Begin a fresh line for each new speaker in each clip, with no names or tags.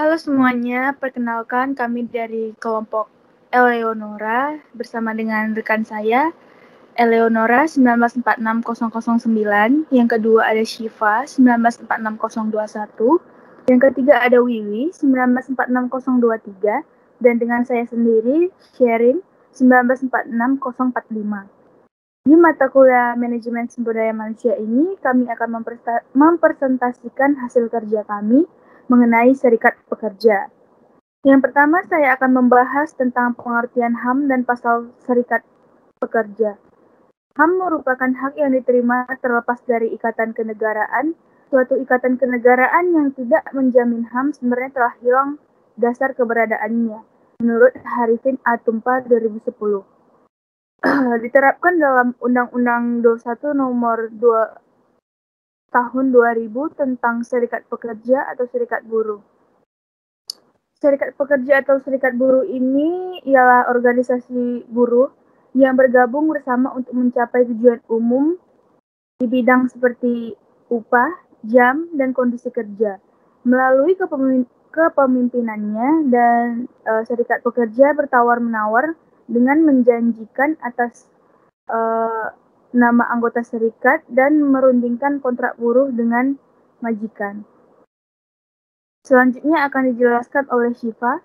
Halo semuanya, perkenalkan kami dari kelompok Eleonora bersama dengan rekan saya, Eleonora 1946009, yang kedua ada Shiva 1946021, yang ketiga ada Wiwi 1946023, dan dengan saya sendiri, Sherin 1946045. Di mata kuliah Manajemen Sumber Daya Manusia ini, kami akan mempresentasikan hasil kerja kami mengenai serikat pekerja. Yang pertama, saya akan membahas tentang pengertian HAM dan pasal serikat pekerja. HAM merupakan hak yang diterima terlepas dari ikatan kenegaraan. Suatu ikatan kenegaraan yang tidak menjamin HAM sebenarnya telah hilang dasar keberadaannya, menurut Harifin Atumpa 2010. Diterapkan dalam Undang-Undang 21 Nomor 2 Tahun 2000 tentang Serikat Pekerja atau Serikat Buruh. Serikat pekerja atau serikat buruh ini ialah organisasi buruh yang bergabung bersama untuk mencapai tujuan umum di bidang seperti upah, jam, dan kondisi kerja. Melalui kepemimpinannya dan serikat pekerja bertawar-menawar dengan menjanjikan atas nama anggota serikat dan merundingkan kontrak buruh dengan majikan. Selanjutnya akan dijelaskan oleh Shiva.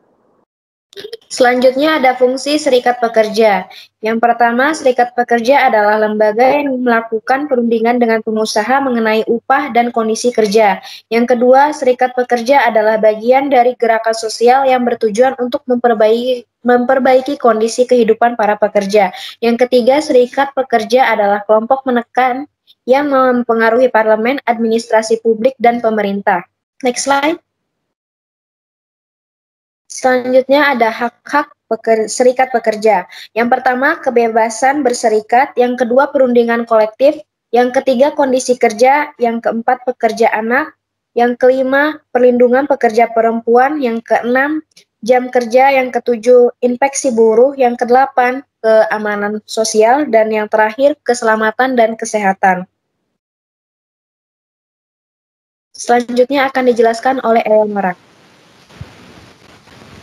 Selanjutnya ada fungsi serikat pekerja. Yang pertama, serikat pekerja adalah lembaga yang melakukan perundingan dengan pengusaha mengenai upah dan kondisi kerja. Yang kedua, serikat pekerja adalah bagian dari gerakan sosial yang bertujuan untuk memperbaiki kondisi kehidupan para pekerja. Yang ketiga, serikat pekerja adalah kelompok menekan yang mempengaruhi parlemen, administrasi publik, dan pemerintah. Next slide. Selanjutnya ada hak-hak serikat pekerja. Yang pertama, kebebasan berserikat. Yang kedua, perundingan kolektif. Yang ketiga, kondisi kerja. Yang keempat, pekerja anak. Yang kelima, perlindungan pekerja perempuan. Yang keenam, jam kerja. Yang ketujuh, inspeksi buruh. Yang kedelapan, keamanan sosial. Dan yang terakhir, keselamatan dan kesehatan. Selanjutnya akan dijelaskan oleh Eleonora.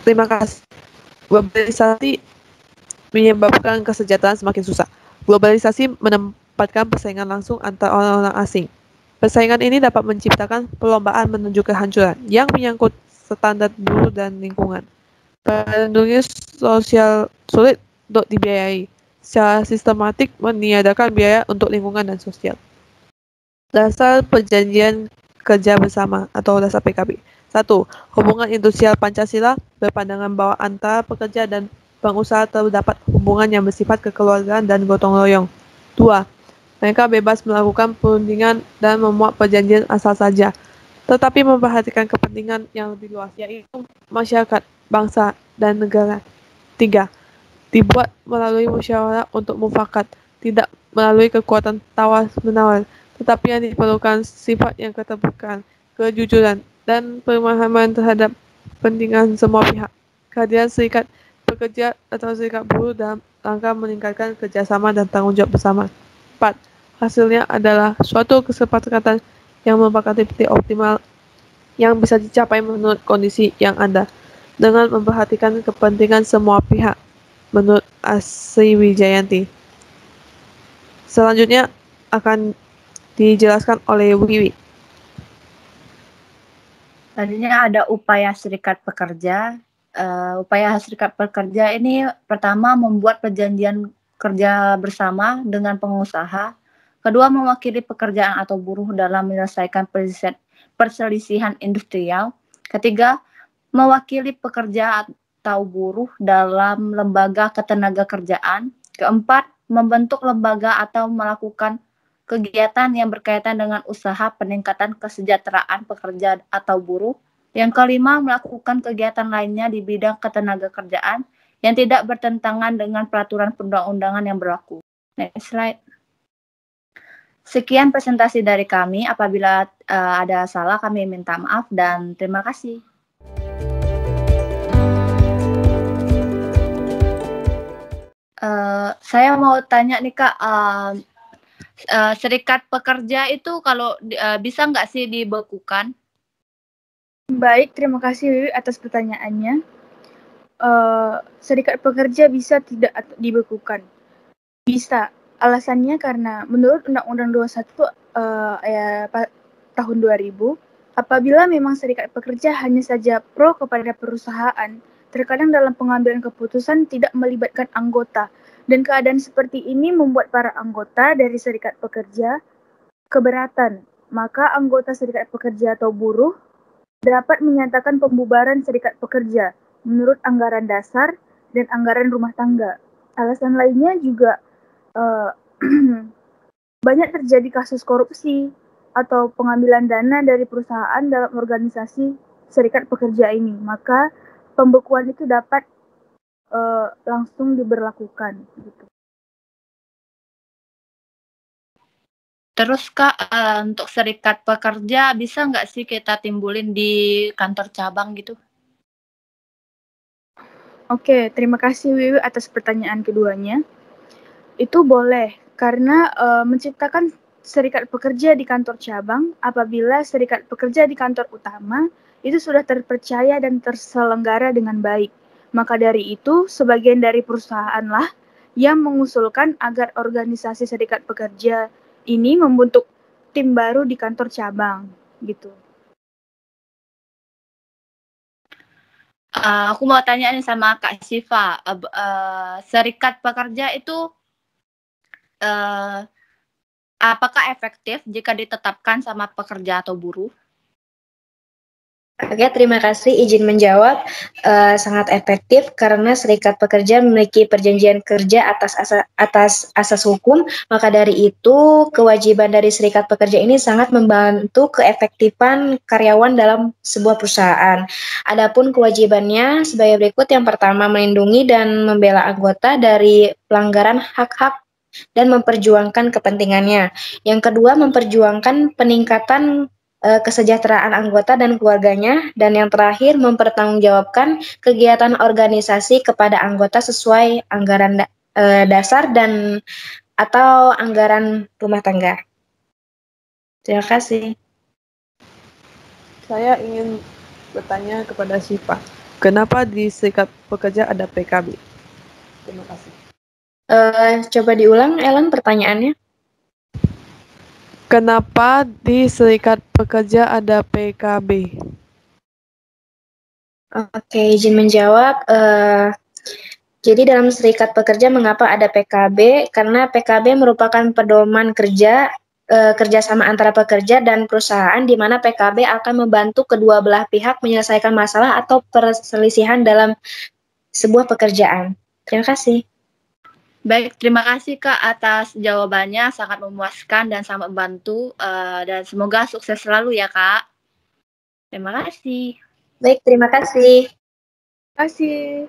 Terima kasih. Globalisasi menyebabkan kesejahteraan semakin susah. Globalisasi menempatkan persaingan langsung antara orang-orang asing. Persaingan ini dapat menciptakan perlombaan menuju kehancuran yang menyangkut standar buruh dan lingkungan. Perlindungan sosial sulit untuk dibiayai. Secara sistematik meniadakan biaya untuk lingkungan dan sosial. Dasar Perjanjian Kerja Bersama atau dasar PKB. 1. Hubungan industrial Pancasila berpandangan bahwa antara pekerja dan pengusaha terdapat hubungan yang bersifat kekeluargaan dan gotong royong. 2. Mereka bebas melakukan perundingan dan memuat perjanjian asal saja, tetapi memperhatikan kepentingan yang lebih luas, yaitu masyarakat, bangsa, dan negara. 3. Dibuat melalui musyawarah untuk mufakat, tidak melalui kekuatan tawar-menawar, tetapi yang diperlukan sifat yang keterbukaan, kejujuran, dan pemahaman terhadap kepentingan semua pihak. Kehadiran serikat pekerja atau serikat buruh dalam rangka meningkatkan kerjasama dan tanggung jawab bersama. 4. Hasilnya adalah suatu kesepakatan yang merupakan titik optimal yang bisa dicapai menurut kondisi yang ada, dengan memperhatikan kepentingan semua pihak, menurut Asri Wijayanti. Selanjutnya akan dijelaskan oleh Wiwi.
Selanjutnya ada upaya serikat pekerja. Upaya serikat pekerja ini pertama membuat perjanjian kerja bersama dengan pengusaha. Kedua, mewakili pekerjaan atau buruh dalam menyelesaikan perselisihan industrial. Ketiga, mewakili pekerja atau buruh dalam lembaga ketenagakerjaan. Keempat, membentuk lembaga atau melakukan kegiatan yang berkaitan dengan usaha peningkatan kesejahteraan pekerja atau buruh. Yang kelima, melakukan kegiatan lainnya di bidang ketenagakerjaan yang tidak bertentangan dengan peraturan perundang-undangan yang berlaku. Next slide. Sekian presentasi dari kami. Apabila ada salah, kami minta maaf dan terima kasih. Saya mau tanya nih Kak, serikat pekerja itu kalau bisa nggak sih dibekukan?
Baik, terima kasih Wiwi atas pertanyaannya. Serikat pekerja bisa tidak dibekukan? Bisa. Alasannya karena menurut Undang-Undang 21 tahun 2000, apabila memang serikat pekerja hanya saja pro kepada perusahaan, terkadang dalam pengambilan keputusan tidak melibatkan anggota, dan keadaan seperti ini membuat para anggota dari serikat pekerja keberatan. Maka anggota serikat pekerja atau buruh dapat menyatakan pembubaran serikat pekerja menurut anggaran dasar dan anggaran rumah tangga. Alasan lainnya juga banyak terjadi kasus korupsi atau pengambilan dana dari perusahaan dalam organisasi serikat pekerja ini, maka pembekuan itu dapat langsung diberlakukan. Gitu.
Terus Kak, untuk serikat pekerja bisa nggak sih kita timbulin di kantor cabang gitu?
Oke, terima kasih Wiwi atas pertanyaan keduanya. Itu boleh, karena menciptakan serikat pekerja di kantor cabang apabila serikat pekerja di kantor utama itu sudah terpercaya dan terselenggara dengan baik. Maka dari itu, sebagian dari perusahaanlah yang mengusulkan agar organisasi serikat pekerja ini membentuk tim baru di kantor cabang, gitu.
Aku mau tanya nih sama Kak Siva, serikat pekerja itu apakah efektif jika ditetapkan sama pekerja atau buruh?
Oke, terima kasih. Izin menjawab, sangat efektif karena serikat pekerja memiliki perjanjian kerja atas asas hukum. Maka dari itu, kewajiban dari serikat pekerja ini sangat membantu keefektifan karyawan dalam sebuah perusahaan. Adapun kewajibannya sebagai berikut: yang pertama, melindungi dan membela anggota dari pelanggaran hak-hak dan memperjuangkan kepentingannya. Yang kedua, memperjuangkan peningkatan kesejahteraan anggota dan keluarganya, dan yang terakhir mempertanggungjawabkan kegiatan organisasi kepada anggota sesuai anggaran dasar dan atau anggaran rumah tangga. Terima kasih.
Saya ingin bertanya kepada Syifa, kenapa di serikat pekerja ada PKB? Terima kasih.
Coba diulang, Ellen, pertanyaannya.
Kenapa di serikat pekerja ada PKB?
Oke, izin menjawab. Jadi dalam serikat pekerja mengapa ada PKB? Karena PKB merupakan pedoman kerjasama antara pekerja dan perusahaan, di mana PKB akan membantu kedua belah pihak menyelesaikan masalah atau perselisihan dalam sebuah pekerjaan. Terima kasih.
Baik, terima kasih Kak atas jawabannya, sangat memuaskan dan sangat membantu, dan semoga sukses selalu ya Kak. Terima kasih.
Baik, terima kasih.
Terima kasih.